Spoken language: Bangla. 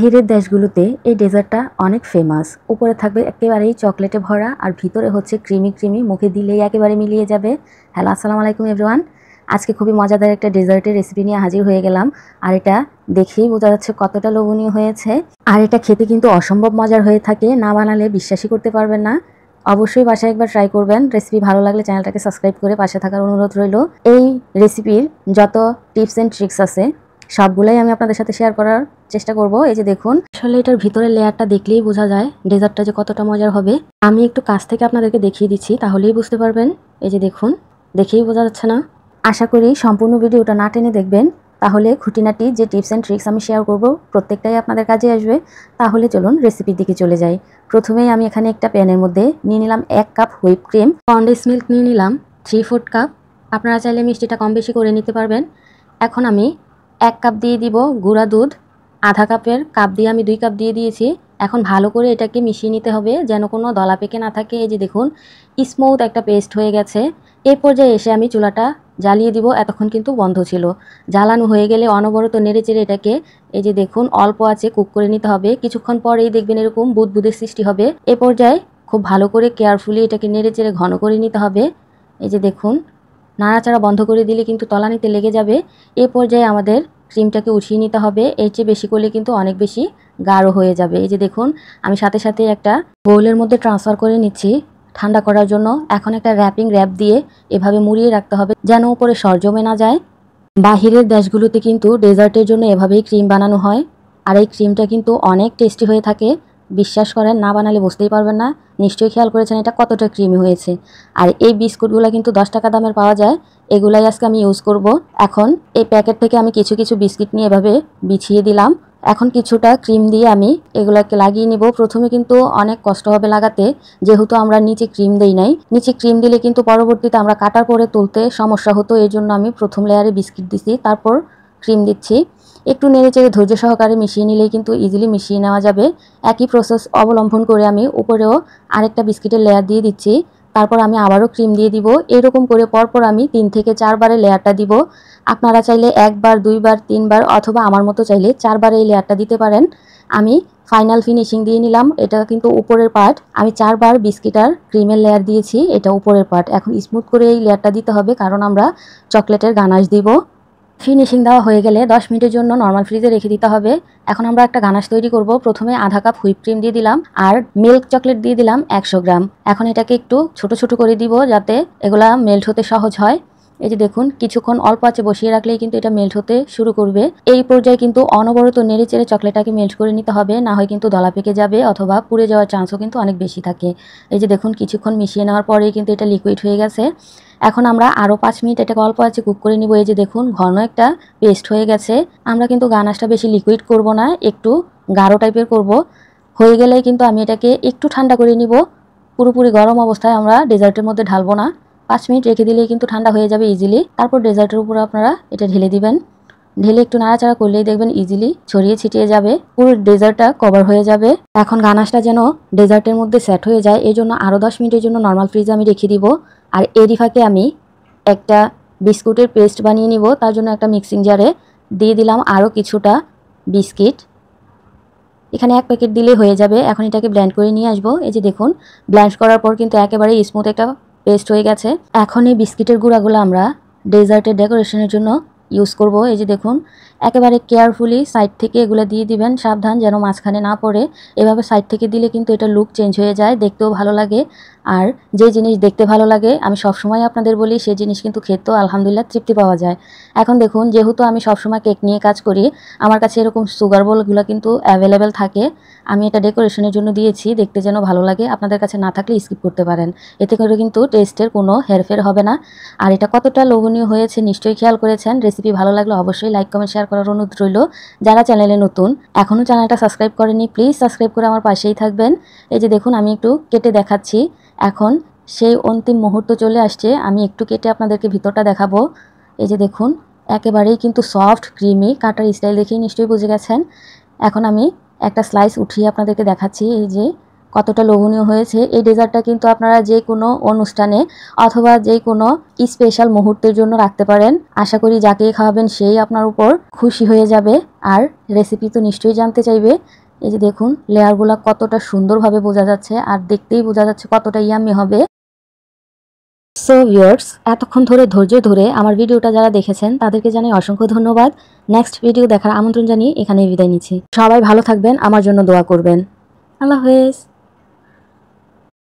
বাহিরের দেশগুলোতে এই ডেজার্টটা অনেক ফেমাস। উপরে থাকবে একেবারেই চকলেটে ভরা আর ভিতরে হচ্ছে ক্রিমি ক্রিমি, মুখে দিলেই একেবারে মিলিয়ে যাবে। হ্যালো, আসসালামু আলাইকুম এভরিওয়ান। আজকে খুবই মজাদার একটা ডেজার্টের রেসিপি নিয়ে হাজির হয়ে গেলাম। আর এটা দেখেই বোঝা যাচ্ছে কতটা লোভনীয় হয়েছে। আর এটা খেতে কিন্তু অসম্ভব মজার হয়ে থাকে, না বানালে বিশ্বাসই করতে পারবেন না। অবশ্যই বাসায় একবার ট্রাই করবেন। রেসিপি ভালো লাগলে চ্যানেলটাকে সাবস্ক্রাইব করে পাশে থাকার অনুরোধ রইল। এই রেসিপির যত টিপস অ্যান্ড ট্রিক্স আছে সবগুলাই আমি আপনাদের সাথে শেয়ার করার চেষ্টা করব। এই যে দেখুন, আসলে এটার ভিতরের লেয়ারটা দেখলেই বোঝা যায় ডেজার্টটা যে কতটা মজার হবে। আমি একটু কাছ থেকে আপনাদেরকে দেখিয়ে দিচ্ছি, তাহলেই বুঝতে পারবেন। এই যে দেখুন, দেখেই বোঝা যাচ্ছে না? আশা করি সম্পূর্ণ ভিডিওটা না টেনে দেখবেন, তাহলে খুঁটিনাটি যে টিপস অ্যান্ড ট্রিক্স আমি শেয়ার করব প্রত্যেকটাই আপনাদের কাজে আসবে। তাহলে চলুন রেসিপির দিকে চলে যাই। প্রথমেই আমি এখানে একটা প্যানের মধ্যে নিয়ে নিলাম 1 cup whip cream. Condense milk নিয়ে নিলাম 3/4 কাপ। আপনারা চাইলে মিষ্টিটা কম বেশি করে নিতে পারবেন। এখন আমি 1 কাপ দিয়ে দিব গুঁড়া দুধ। আধা কাপের কাপ দিয়ে আমি 2 কাপ দিয়ে দিয়েছি। এখন ভালো করে এটাকে মিশিয়ে নিতে হবে, যেন কোনো দলা পেকে না থাকে। এই যে দেখুন, স্মুথ একটা পেস্ট হয়ে গেছে। এই পর্যায়ে এসে আমি চুলাটা জ্বালিয়ে দিব। এতক্ষণ কিন্তু বন্ধ ছিল। জ্বালানো হয়ে গেলে অনবরত নেড়ে চেড়ে এটাকে, এই যে দেখুন, অল্প আঁচে কুক করে নিতে হবে। কিছুক্ষণ পরেই দেখবেন এরকম বুদবুদের সৃষ্টি হবে। এ পর্যায়ে খুব ভালো করে কেয়ারফুলি এটাকে নেড়ে চেড়ে ঘন করে নিতে হবে। এই যে দেখুন, নাড়াচাড়া বন্ধ করে দিলে কিন্তু তলানিতে লেগে যাবে। এ পর্যায়ে আমাদের ক্রিমটাকে উঠিয়ে নিতে হবে। এর চেয়ে বেশি করলে কিন্তু অনেক বেশি গাঢ় হয়ে যাবে। এই যে দেখুন, আমি সাথে সাথে একটা বোলের মধ্যে ট্রান্সফার করে নিচ্ছি ঠান্ডা করার জন্য। এখন একটা র্যাপ দিয়ে এভাবে মুড়িয়ে রাখতে হবে, যেন উপরে সর জমে না যায়। বাহিরের দেশগুলোতে কিন্তু ডেজার্টের জন্য এভাবেই ক্রিম বানানো হয়। আর এই ক্রিমটা কিন্তু অনেক টেস্টি হয়ে থাকে। বিশ্বাস করেন, না বানালে বুঝতেই পারবেন না। নিশ্চয়ই খেয়াল করেছেন এটা কতটা ক্রিমি হয়েছে। আর এই বিস্কুটগুলো কিন্তু 10 টাকা দামের পাওয়া যায়। এগুলাই আজকে আমি ইউজ করব। এখন এই প্যাকেট থেকে আমি কিছু কিছু বিস্কিট নিয়ে এভাবে বিছিয়ে দিলাম। এখন কিছুটা ক্রিম দিয়ে আমি এগুলোকে লাগিয়ে নিব। প্রথমে কিন্তু অনেক কষ্ট হবে লাগাতে, যেহেতু আমরা নিচে ক্রিম দেই নাই। নিচে ক্রিম দিলে কিন্তু পরবর্তীতে আমরা কাটার পরে তুলতে সমস্যা হতো। এই জন্য আমি প্রথম লেয়ারে বিস্কিট দিচ্ছি, তারপর ক্রিম দিচ্ছি। একটু নেড়ে চেড়ে ধৈর্য সহকারে মিশিয়ে নিলেই কিন্তু ইজিলি মিশিয়ে নেওয়া যাবে। একই প্রসেস অবলম্বন করে আমি উপরেও আরেকটা বিস্কিটের লেয়ার দিয়ে দিচ্ছি। তারপর আমি আবারও ক্রিম দিয়ে দিব। এরকম করে পরপর আমি 3 থেকে 4 বারে লেয়ারটা দিব। আপনারা চাইলে 1 বার, 2 বার, 3 বার অথবা আমার মতো চাইলে 4 বারে এই লেয়ারটা দিতে পারেন। আমি ফাইনাল ফিনিশিং দিয়ে নিলাম। এটা কিন্তু উপরের পার্ট। আমি 4 বার বিস্কিট আর ক্রিমের লেয়ার দিয়েছি, এটা উপরের পার্ট। এখন স্মুথ করে এই লেয়ারটা দিতে হবে, কারণ আমরা চকলেটের গানাশ দিব। ফিনিশিং দেওয়া হয়ে গেলে 10 মিনিটের জন্য নর্মাল ফ্রিজে রেখে দিতে হবে। এখন আমরা একটা গানাশ তৈরি করব। প্রথমে আধা কাপ হুইপ ক্রিম দিয়ে দিলাম আর মিল্ক চকলেট দিয়ে দিলাম 100 গ্রাম। এখন এটাকে একটু ছোট ছোট করে দিব, যাতে এগুলা মেল্ট হতে সহজ হয়। এই যে দেখুন, কিছুক্ষণ অল্প আঁচে বসিয়ে রাখলেই কিন্তু এটা মেল্ট হতে শুরু করবে। এই পর্যায়ে কিন্তু অনবরত নেড়ে চেড়ে চকলেটটাকে মেল্ট করে নিতে হবে, না হয় কিন্তু দলা পেকে যাবে অথবা পুড়ে যাওয়ার চান্সও কিন্তু অনেক বেশি থাকে। এই যে দেখুন, কিছুক্ষণ মিশিয়ে নেওয়ার পরেই কিন্তু এটা লিকুইড হয়ে গেছে। এখন আমরা আরও 5 মিনিট এটাকে অল্প আঁচে কুক করে নিব। এই যে দেখুন, ঘন একটা পেস্ট হয়ে গেছে। আমরা কিন্তু গানাশটা বেশি লিকুইড করব না, একটু গাঢ় টাইপের করব। হয়ে গেলেই কিন্তু আমি এটাকে একটু ঠান্ডা করে নিব। পুরোপুরি গরম অবস্থায় আমরা ডেজার্টের মধ্যে ঢালবো না। 5 মিনিট রেখে দিলেই কিন্তু ঠান্ডা হয়ে যাবে ইজিলি। তারপর ডেজার্টের উপরে আপনারা এটা ঢেলে দিবেন। ঢেলে একটু নাড়াচাড়া করলেই দেখবেন ইজিলি ছড়িয়ে ছিটিয়ে যাবে, পুরো ডেজার্টটা কভার হয়ে যাবে। এখন গানাশটা যেন ডেজার্টের মধ্যে সেট হয়ে যায়, এই জন্য আরও 10 মিনিটের জন্য নর্মাল ফ্রিজে আমি রেখে দিব। আর এরই ফাঁকে আমি একটা বিস্কুটের পেস্ট বানিয়ে নিব। তার জন্য একটা মিক্সিং জারে দিয়ে দিলাম আরও কিছুটা বিস্কিট। এখানে 1 প্যাকেট দিলেই হয়ে যাবে। এখন এটাকে ব্লেন্ড করে নিয়ে আসবো। এই যে দেখুন, ব্লেন্ড করার পর কিন্তু একেবারে স্মুথ একটা পেস্ট হয়ে গেছে। এখন এই বিস্কিটের গুঁড়াগুলো আমরা ডেজার্টের ডেকোরেশনের জন্য ইউজ করব। এই যে দেখুন, একেবারে কেয়ারফুলি সাইড থেকে এগুলো দিয়ে দিবেন, সাবধান যেন মাঝখানে না পড়ে। এভাবে সাইড থেকে দিলে কিন্তু এটা লুক চেঞ্জ হয়ে যায়, দেখতেও ভালো লাগে। আর যে জিনিস দেখতে ভালো লাগে, আমি সবসময় আপনাদের বলি, সেই জিনিস কিন্তু খেতেও আলহামদুলিল্লাহ তৃপ্তি পাওয়া যায়। এখন দেখুন, যেহেতু আমি সবসময় কেক নিয়ে কাজ করি, আমার কাছে এরকম সুগার বোলগুলো কিন্তু অ্যাভেলেবেল থাকে। আমি এটা ডেকোরেশনের জন্য দিয়েছি, দেখতে যেন ভালো লাগে। আপনাদের কাছে না থাকলে স্কিপ করতে পারেন, এতে করে কিন্তু টেস্টের কোনো হেরফের হবে না। আর এটা কতটা লোভনীয় হয়েছে নিশ্চয়ই খেয়াল করেছেন। রেসিপি ভালো লাগলে অবশ্যই লাইক, কমেন্ট, শেয়ার করার অনুরোধ রইল। যারা চ্যানেলে নতুন, এখনও চ্যানেলটা সাবস্ক্রাইব করেনি, প্লিজ সাবস্ক্রাইব করে আমার পাশেই থাকবেন। এই যে দেখুন, আমি একটু কেটে দেখাচ্ছি। এখন সেই অন্তিম মুহূর্ত চলে আসছে, আমি একটু কেটে আপনাদেরকে ভিতরটা দেখাবো। এই যে দেখুন, একেবারেই কিন্তু সফট ক্রিমি, কাটার স্টাইল দেখেই নিশ্চয়ই বুঝে গেছেন। এখন আমি একটা স্লাইস উঠিয়ে আপনাদেরকে দেখাচ্ছি। এই যে কতটা লোভনীয় হয়েছে। এই ডেজার্টটা কিন্তু আপনারা যে কোনো অনুষ্ঠানে অথবা যে কোনো স্পেশাল মুহূর্তের জন্য রাখতে পারেন। আশা করি যাকে খাওয়াবেন সেই আপনার উপর খুশি হয়ে যাবে আর রেসিপি তো নিশ্চয়ই জানতে চাইবে। এই যে দেখুন লেয়ারগুলো কতটা সুন্দরভাবে বোঝা যাচ্ছে আর দেখতেই বোঝা যাচ্ছে কতটা ইয়াম্মি হবে। সো ভিউয়ার্স, এতক্ষণ ধরে ধৈর্য ধরে আমার ভিডিওটা যারা দেখেছেন তাদেরকে জানাই অসংখ্য ধন্যবাদ। নেক্সট ভিডিও দেখার আমন্ত্রণ জানিয়ে এখানেই বিদায় নিচ্ছি। সবাই ভালো থাকবেন, আমার জন্য দোয়া করবেন। আল্লাহ হাফেজ।